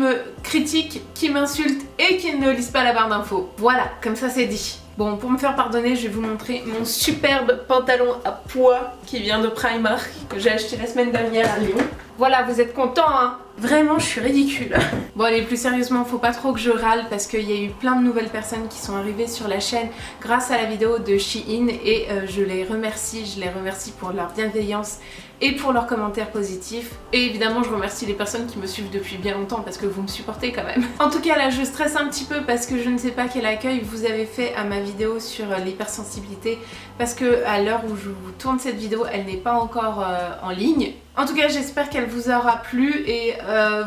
me critiquent, qui m'insultent et qui ne lisent pas la barre d'infos. Voilà, comme ça c'est dit. Bon, pour me faire pardonner, je vais vous montrer mon superbe pantalon à pois qui vient de Primark, que j'ai acheté la semaine dernière à Lyon. Voilà, vous êtes contents, hein? Vraiment, je suis ridicule. Bon, allez, plus sérieusement, faut pas trop que je râle parce qu'il y a eu plein de nouvelles personnes qui sont arrivées sur la chaîne grâce à la vidéo de Shein et je les remercie pour leur bienveillance et pour leurs commentaires positifs. Et évidemment, je remercie les personnes qui me suivent depuis bien longtemps parce que vous me supportez quand même. En tout cas, là, je stresse un petit peu parce que je ne sais pas quel accueil vous avez fait à ma vidéo sur l'hypersensibilité parce que à l'heure où je vous tourne cette vidéo, elle n'est pas encore en ligne. En tout cas, j'espère qu'elle vous aura plu et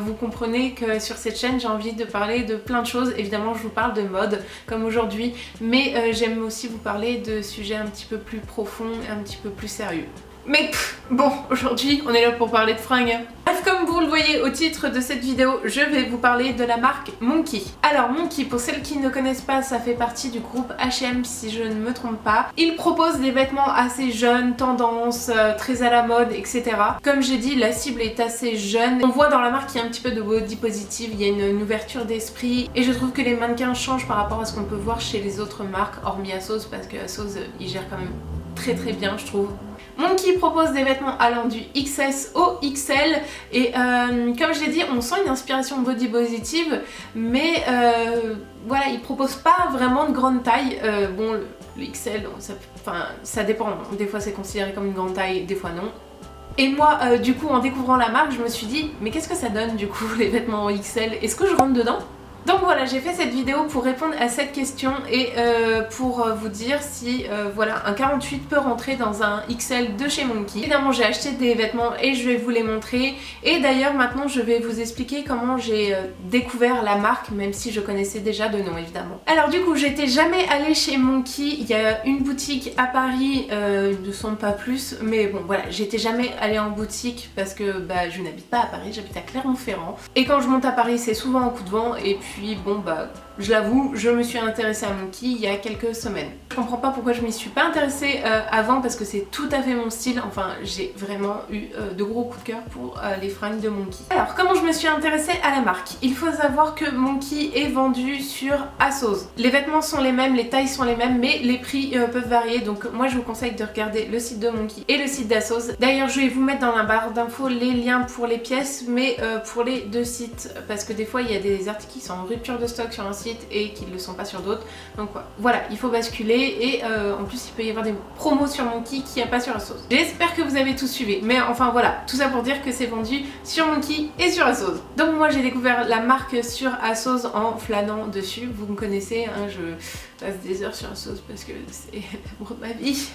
vous comprenez que sur cette chaîne, j'ai envie de parler de plein de choses. Évidemment, je vous parle de mode, comme aujourd'hui, mais j'aime aussi vous parler de sujets un petit peu plus profonds et un petit peu plus sérieux. Mais bon, aujourd'hui, on est là pour parler de fringues. Bref, comme vous le voyez au titre de cette vidéo, je vais vous parler de la marque Monki. Alors Monki, pour celles qui ne connaissent pas, ça fait partie du groupe H&M si je ne me trompe pas. Ils proposent des vêtements assez jeunes, tendance, très à la mode, etc. Comme j'ai dit, la cible est assez jeune. On voit dans la marque qu'il y a un petit peu de body positive, il y a une ouverture d'esprit et je trouve que les mannequins changent par rapport à ce qu'on peut voir chez les autres marques, hormis ASOS, parce que ASOS, ils gèrent quand même très bien, je trouve. Monki propose des vêtements allant du XS au XL et comme je l'ai dit, on sent une inspiration body positive, mais voilà, ils proposent pas vraiment de grande taille. Bon, le XL, ça dépend, des fois c'est considéré comme une grande taille, des fois non. Et moi, du coup, en découvrant la marque, je me suis dit, mais qu'est-ce que ça donne du coup les vêtements XL? Est-ce que je rentre dedans? Donc voilà, j'ai fait cette vidéo pour répondre à cette question et pour vous dire si voilà, un 48 peut rentrer dans un XL de chez Monki. Évidemment, j'ai acheté des vêtements et je vais vous les montrer. Et d'ailleurs, maintenant, je vais vous expliquer comment j'ai découvert la marque, même si je connaissais déjà de nom, évidemment. Alors du coup, j'étais jamais allée chez Monki. Il y a une boutique à Paris, ils ne sont pas plus, mais bon, voilà, j'étais jamais allée en boutique parce que bah, je n'habite pas à Paris, j'habite à Clermont-Ferrand. Et quand je monte à Paris, c'est souvent un coup de vent et puis bon bah je l'avoue, je me suis intéressée à Monki il y a quelques semaines. Je comprends pas pourquoi je m'y suis pas intéressée avant parce que c'est tout à fait mon style. Enfin, j'ai vraiment eu de gros coups de cœur pour les fringues de Monki. Alors, comment je me suis intéressée à la marque? Il faut savoir que Monki est vendu sur ASOS. Les vêtements sont les mêmes, les tailles sont les mêmes, mais les prix peuvent varier. Donc moi, je vous conseille de regarder le site de Monki et le site d'ASOS. D'ailleurs, je vais vous mettre dans la barre d'infos les liens pour les pièces, mais pour les deux sites, parce que des fois, il y a des articles qui sont en rupture de stock sur un site et qui ne le sont pas sur d'autres. Donc voilà, il faut basculer et en plus il peut y avoir des promos sur Monki qu'il n'y a pas sur ASOS. J'espère que vous avez tout suivi, mais enfin voilà, tout ça pour dire que c'est vendu sur Monki et sur ASOS. Donc moi j'ai découvert la marque sur ASOS en flânant dessus, vous me connaissez, hein, je passe des heures sur ASOS parce que c'est pour ma vie.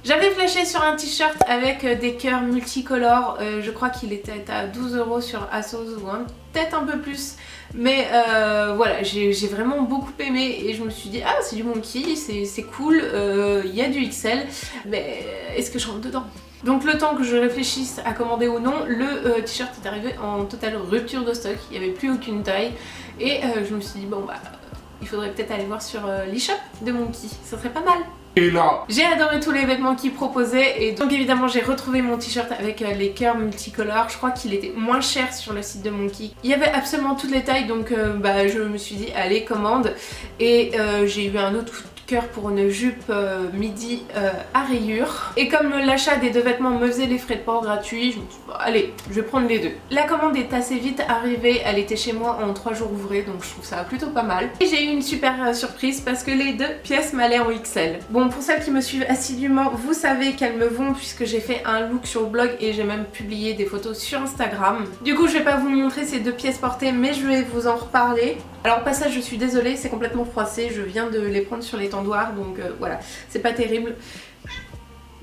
J'avais flashé sur un t-shirt avec des cœurs multicolores, je crois qu'il était à 12 € sur ASOS ou peut-être un peu plus. Mais voilà, j'ai vraiment beaucoup aimé et je me suis dit ah c'est du Monki, c'est cool, il y a du XL, mais est-ce que je rentre dedans? Donc le temps que je réfléchisse à commander ou non, le t-shirt est arrivé en totale rupture de stock, il n'y avait plus aucune taille et je me suis dit bon bah il faudrait peut-être aller voir sur l'e-shop de Monki, ça serait pas mal. Et là, j'ai adoré tous les vêtements qu'ils proposaient et donc évidemment j'ai retrouvé mon t-shirt avec les cœurs multicolores. Je crois qu'il était moins cher sur le site de Monki. Il y avait absolument toutes les tailles donc bah, je me suis dit allez commande et j'ai eu un autre coup de cœur pour une jupe midi à rayures. Et comme l'achat des deux vêtements me faisait les frais de port gratuits, je me suis dit bon, allez, je vais prendre les deux. La commande est assez vite arrivée, elle était chez moi en 3 jours ouvrés donc je trouve ça plutôt pas mal. Et j'ai eu une super surprise parce que les deux pièces m'allaient en XL. Bon, pour celles qui me suivent assidûment, vous savez qu'elles me vont puisque j'ai fait un look sur le blog et j'ai même publié des photos sur Instagram. Du coup je vais pas vous montrer ces deux pièces portées mais je vais vous en reparler. Alors au passage je suis désolée, c'est complètement froissé, je viens de les prendre sur l'étendoir donc voilà, c'est pas terrible.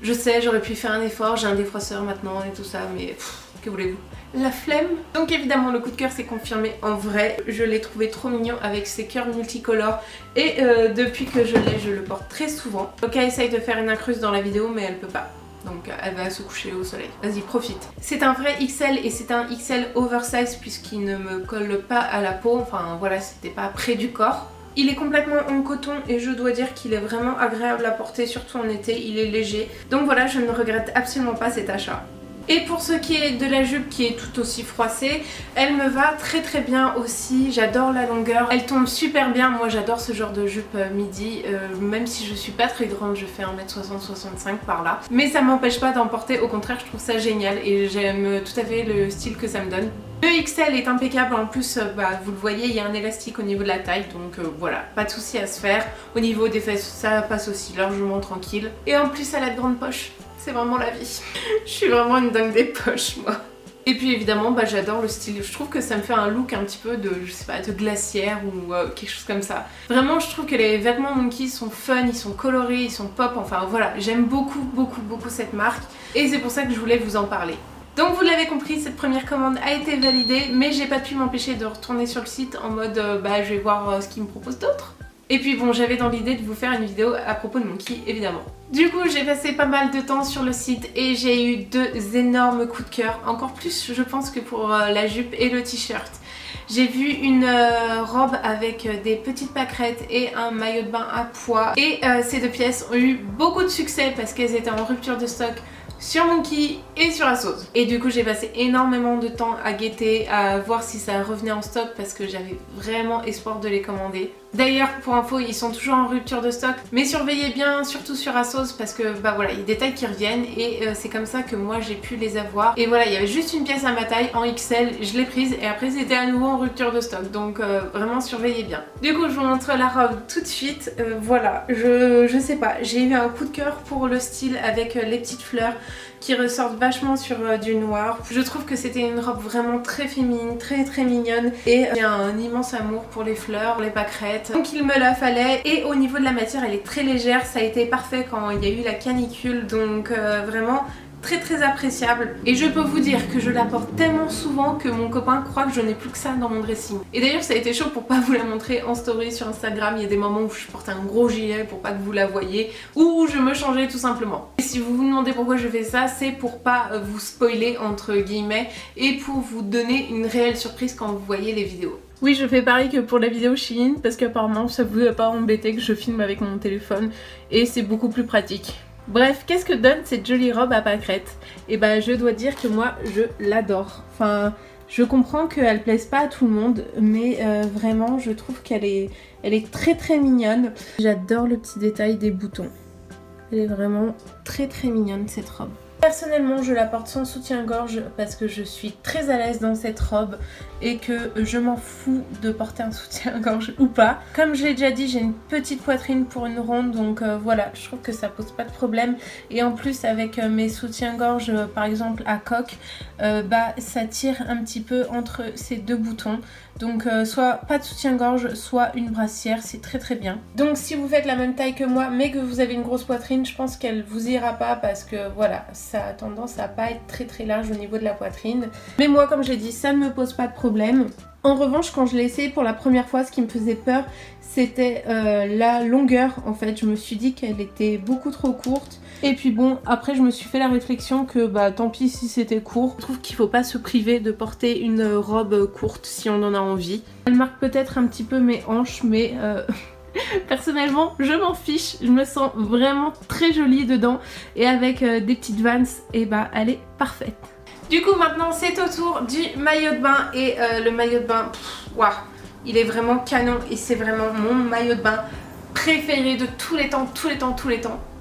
Je sais, j'aurais pu faire un effort, j'ai un défroisseur maintenant et tout ça, mais que voulez-vous? La flemme. Donc évidemment le coup de cœur s'est confirmé en vrai, je l'ai trouvé trop mignon avec ses cœurs multicolores et depuis que je l'ai, je le porte très souvent. Donc elle essaye de faire une incruste dans la vidéo mais elle peut pas. Donc elle va se coucher au soleil. Vas-y, profite. C'est un vrai XL et c'est un XL oversize puisqu'il ne me colle pas à la peau. Enfin voilà, c'était pas près du corps. Il est complètement en coton et je dois dire qu'il est vraiment agréable à porter, surtout en été, il est léger. Donc voilà, je ne regrette absolument pas cet achat. Et pour ce qui est de la jupe qui est tout aussi froissée, elle me va très bien aussi, j'adore la longueur, elle tombe super bien, moi j'adore ce genre de jupe midi, même si je suis pas très grande, je fais 1m60-65 par là, mais ça m'empêche pas d'en porter, au contraire je trouve ça génial et j'aime tout à fait le style que ça me donne. Le XL est impeccable, en plus vous le voyez, il y a un élastique au niveau de la taille, donc voilà, pas de souci à se faire. Au niveau des fesses, ça passe aussi largement tranquille. Et en plus elle a de grandes poches, c'est vraiment la vie. Je suis vraiment une dingue des poches moi. Et puis évidemment j'adore le style, je trouve que ça me fait un look un petit peu de, je sais pas, de glacière ou quelque chose comme ça. Vraiment je trouve que les vêtements Monki sont fun, ils sont colorés, ils sont pop, enfin voilà, j'aime beaucoup cette marque et c'est pour ça que je voulais vous en parler. Donc vous l'avez compris, cette première commande a été validée, mais j'ai pas pu m'empêcher de retourner sur le site en mode je vais voir ce qu'ils me proposent d'autre. Et puis bon, j'avais dans l'idée de vous faire une vidéo à propos de Monki évidemment. Du coup j'ai passé pas mal de temps sur le site et j'ai eu 2 énormes coups de cœur, encore plus je pense que pour la jupe et le t-shirt. J'ai vu une robe avec des petites pâquerettes et un maillot de bain à pois et ces 2 pièces ont eu beaucoup de succès parce qu'elles étaient en rupture de stock sur Monki et sur ASOS. Et du coup j'ai passé énormément de temps à guetter, à voir si ça revenait en stock parce que j'avais vraiment espoir de les commander. D'ailleurs pour info ils sont toujours en rupture de stock, mais surveillez bien surtout sur ASOS parce que voilà il y a des tailles qui reviennent et c'est comme ça que moi j'ai pu les avoir. Et voilà il y avait juste une pièce à ma taille en XL, je l'ai prise et après c'était à nouveau en rupture de stock, donc vraiment surveillez bien. Du coup je vous montre la robe tout de suite. Voilà, je sais pas, j'ai eu un coup de cœur pour le style avec les petites fleurs qui ressortent vachement sur du noir. Je trouve que c'était une robe vraiment très féminine, très mignonne et j'ai un immense amour pour les fleurs, les pâquerettes. Donc il me la fallait et au niveau de la matière elle est très légère, ça a été parfait quand il y a eu la canicule, donc vraiment très appréciable. Et je peux vous dire que je la porte tellement souvent que mon copain croit que je n'ai plus que ça dans mon dressing. Et d'ailleurs ça a été chaud pour pas vous la montrer en story sur Instagram, il y a des moments où je portais un gros gilet pour pas que vous la voyez ou où je me changeais tout simplement. Et si vous vous demandez pourquoi je fais ça, c'est pour pas vous spoiler entre guillemets et pour vous donner une réelle surprise quand vous voyez les vidéos. Oui, je fais pareil que pour la vidéo Shein parce qu'apparemment ça vous a pas embêté que je filme avec mon téléphone et c'est beaucoup plus pratique. Bref, qu'est-ce que donne cette jolie robe à pâquerettes? Et je dois dire que moi je l'adore. Enfin, je comprends qu'elle plaise pas à tout le monde, mais vraiment je trouve qu'elle est très mignonne. J'adore le petit détail des boutons. Elle est vraiment très mignonne cette robe. Personnellement je la porte sans soutien-gorge parce que je suis très à l'aise dans cette robe et que je m'en fous de porter un soutien-gorge ou pas. Comme je l'ai déjà dit, j'ai une petite poitrine pour une ronde, donc voilà, je trouve que ça pose pas de problème. Et en plus avec mes soutiens-gorge par exemple à coque, ça tire un petit peu entre ces 2 boutons. Donc soit pas de soutien-gorge, soit une brassière, c'est très bien. Donc si vous faites la même taille que moi mais que vous avez une grosse poitrine, je pense qu'elle vous ira pas parce que voilà, ça a tendance à pas être très large au niveau de la poitrine. Mais moi comme j'ai dit, ça ne me pose pas de problème. En revanche quand je l'ai essayé pour la première fois, ce qui me faisait peur c'était la longueur en fait. Je me suis dit qu'elle était beaucoup trop courte. Et puis bon, après je me suis fait la réflexion que tant pis si c'était court. Je trouve qu'il faut pas se priver de porter une robe courte si on en a envie. Elle marque peut-être un petit peu mes hanches mais personnellement je m'en fiche. Je me sens vraiment très jolie dedans et avec des petites Vans, elle est parfaite. Du coup maintenant c'est au tour du maillot de bain et le maillot de bain, waouh, il est vraiment canon et c'est vraiment mon maillot de bain préféré de tous les temps.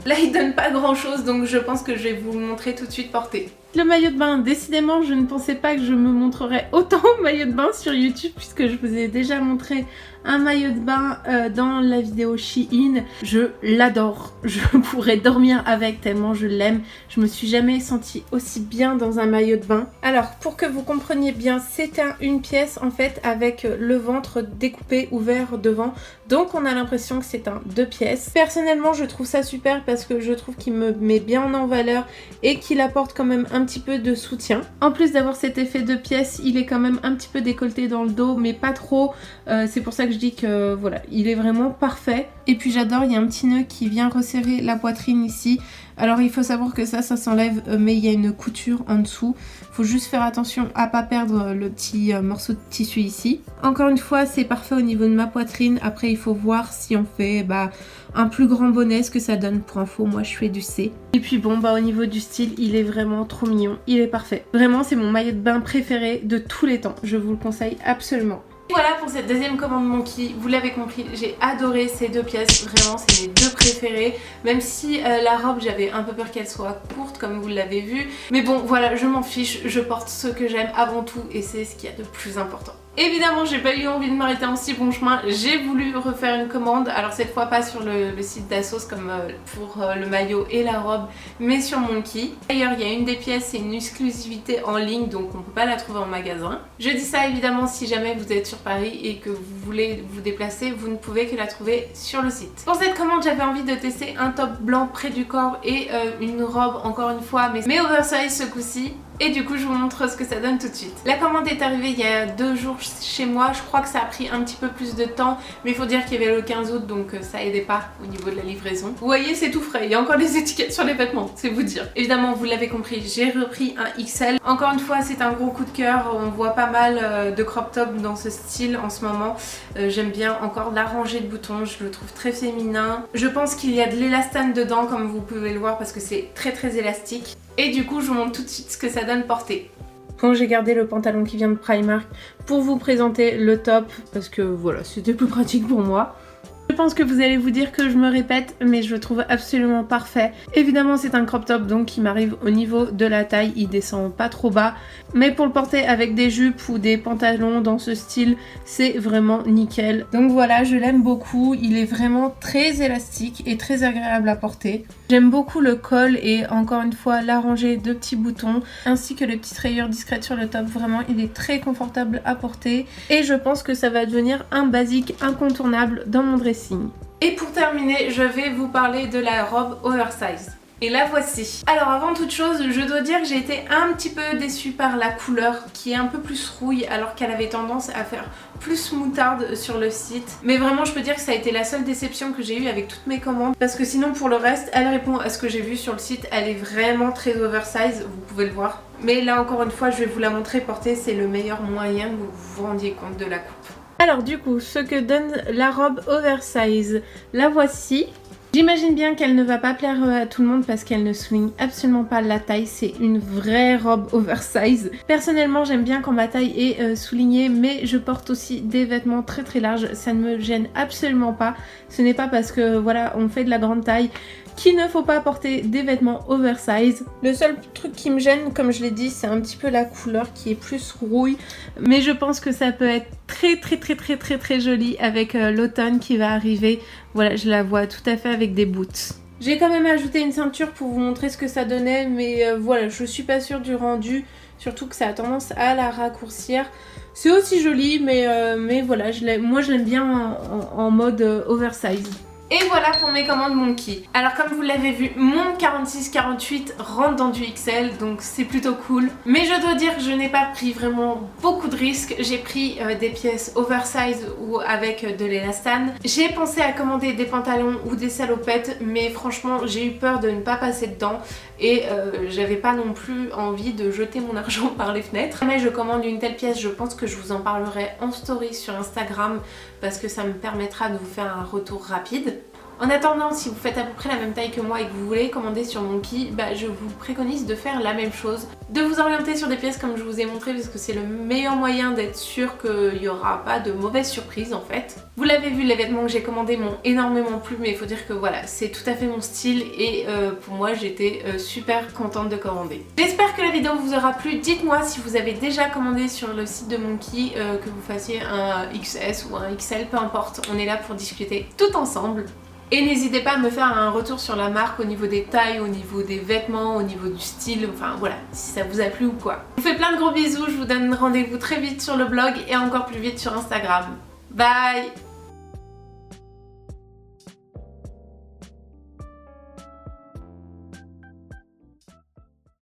Là il donne pas grand chose donc je pense que je vais vous le montrer tout de suite porté. Le maillot de bain, décidément je ne pensais pas que je me montrerais autant au maillot de bain sur YouTube puisque je vous ai déjà montré un maillot de bain dans la vidéo Shein. Je l'adore, je pourrais dormir avec tellement je l'aime. Je me suis jamais sentie aussi bien dans un maillot de bain. Alors pour que vous compreniez bien, c'est une pièce en fait avec le ventre découpé ouvert devant, donc on a l'impression que c'est un 2 pièces. Personnellement je trouve ça super parce que je trouve qu'il me met bien en valeur et qu'il apporte quand même un petit peu de soutien. En plus d'avoir cet effet 2 pièces, il est quand même un petit peu décolleté dans le dos mais pas trop, c'est pour ça que je dis que voilà, il est vraiment parfait. Et puis j'adore, il y a un petit nœud qui vient resserrer la poitrine ici. Alors il faut savoir que ça s'enlève mais il y a une couture en dessous. Faut juste faire attention à pas perdre le petit morceau de tissu ici. Encore une fois c'est parfait au niveau de ma poitrine. Après il faut voir si on fait un plus grand bonnet, ce que ça donne pour info. Moi je fais du C. Et puis bon bah au niveau du style il est vraiment trop mignon, il est parfait. Vraiment c'est mon maillot de bain préféré de tous les temps, je vous le conseille absolument. Voilà pour cette deuxième commande Monki, vous l'avez compris, j'ai adoré ces deux pièces, vraiment c'est mes deux préférées, même si la robe j'avais un peu peur qu'elle soit courte comme vous l'avez vu, mais bon voilà je m'en fiche, je porte ce que j'aime avant tout et c'est ce qu'il y a de plus important. Évidemment j'ai pas eu envie de m'arrêter en si bon chemin, j'ai voulu refaire une commande, alors cette fois pas sur le site d'Assos comme pour le maillot et la robe, mais sur Monki. D'ailleurs il y a une des pièces, c'est une exclusivité en ligne donc on peut pas la trouver en magasin. Je dis ça évidemment si jamais vous êtes sur Paris et que vous voulez vous déplacer, vous ne pouvez que la trouver sur le site. Pour cette commande j'avais envie de tester un top blanc près du corps et une robe encore une fois mais oversize ce coup-ci. Et du coup je vous montre ce que ça donne tout de suite. La commande est arrivée il y a 2 jours chez moi, je crois que ça a pris un petit peu plus de temps, mais il faut dire qu'il y avait le 15 août donc ça aidait pas au niveau de la livraison. Vous voyez c'est tout frais, il y a encore des étiquettes sur les vêtements, c'est vous dire. Évidemment vous l'avez compris, j'ai repris un XL. Encore une fois c'est un gros coup de cœur, on voit pas mal de crop top dans ce style en ce moment. J'aime bien encore la rangée de boutons, je le trouve très féminin. Je pense qu'il y a de l'élastane dedans comme vous pouvez le voir parce que c'est très élastique. Et du coup je vous montre tout de suite ce que ça donne porté. Bon j'ai gardé le pantalon qui vient de Primark pour vous présenter le top parce que voilà c'était plus pratique pour moi. Je pense que vous allez vous dire que je me répète mais je le trouve absolument parfait. Évidemment c'est un crop top donc qui m'arrive au niveau de la taille, il descend pas trop bas. Mais pour le porter avec des jupes ou des pantalons dans ce style c'est vraiment nickel. Donc voilà je l'aime beaucoup, il est vraiment très élastique et très agréable à porter. J'aime beaucoup le col et encore une fois la rangée de petits boutons ainsi que les petites rayures discrètes sur le top. Vraiment il est très confortable à porter et je pense que ça va devenir un basique incontournable dans mon dressing. Et pour terminer, je vais vous parler de la robe oversize. Et la voici. Alors avant toute chose, je dois dire que j'ai été un petit peu déçue par la couleur qui est un peu plus rouille alors qu'elle avait tendance à faire plus moutarde sur le site. Mais vraiment je peux dire que ça a été la seule déception que j'ai eue avec toutes mes commandes parce que sinon pour le reste elle répond à ce que j'ai vu sur le site, elle est vraiment très oversize, vous pouvez le voir. Mais là encore une fois je vais vous la montrer portée, c'est le meilleur moyen que vous vous rendiez compte de la coupe. Alors du coup, ce que donne la robe oversize, la voici. J'imagine bien qu'elle ne va pas plaire à tout le monde parce qu'elle ne souligne absolument pas la taille, c'est une vraie robe oversize. Personnellement j'aime bien quand ma taille est soulignée mais je porte aussi des vêtements très larges, ça ne me gêne absolument pas. Ce n'est pas parce que voilà on fait de la grande taille qu'il ne faut pas porter des vêtements oversize. Le seul truc qui me gêne comme je l'ai dit c'est un petit peu la couleur qui est plus rouille mais je pense que ça peut être très joli avec l'automne qui va arriver. Voilà je la vois tout à fait avec des boots. J'ai quand même ajouté une ceinture pour vous montrer ce que ça donnait mais voilà je suis pas sûre du rendu, surtout que ça a tendance à la raccourcir. C'est aussi joli mais voilà moi je l'aime bien en mode oversize. Et voilà pour mes commandes Monki. Alors comme vous l'avez vu, mon 46-48 rentre dans du XL, donc c'est plutôt cool. Mais je dois dire que je n'ai pas pris vraiment beaucoup de risques. J'ai pris des pièces oversize ou avec de l'élastane. J'ai pensé à commander des pantalons ou des salopettes, mais franchement j'ai eu peur de ne pas passer dedans. Et j'avais pas non plus envie de jeter mon argent par les fenêtres. Si jamais je commande une telle pièce, je pense que je vous en parlerai en story sur Instagram parce que ça me permettra de vous faire un retour rapide. En attendant, si vous faites à peu près la même taille que moi et que vous voulez commander sur Monki, je vous préconise de faire la même chose. De vous orienter sur des pièces comme je vous ai montré parce que c'est le meilleur moyen d'être sûr qu'il n'y aura pas de mauvaises surprises en fait. Vous l'avez vu, les vêtements que j'ai commandés m'ont énormément plu mais il faut dire que voilà, c'est tout à fait mon style et pour moi j'étais super contente de commander. J'espère que la vidéo vous aura plu. Dites-moi si vous avez déjà commandé sur le site de Monki, que vous fassiez un XS ou un XL, peu importe, on est là pour discuter tout ensemble. Et n'hésitez pas à me faire un retour sur la marque au niveau des tailles, au niveau des vêtements, au niveau du style, enfin voilà, si ça vous a plu ou quoi. Je vous fais plein de gros bisous, je vous donne rendez-vous très vite sur le blog et encore plus vite sur Instagram. Bye!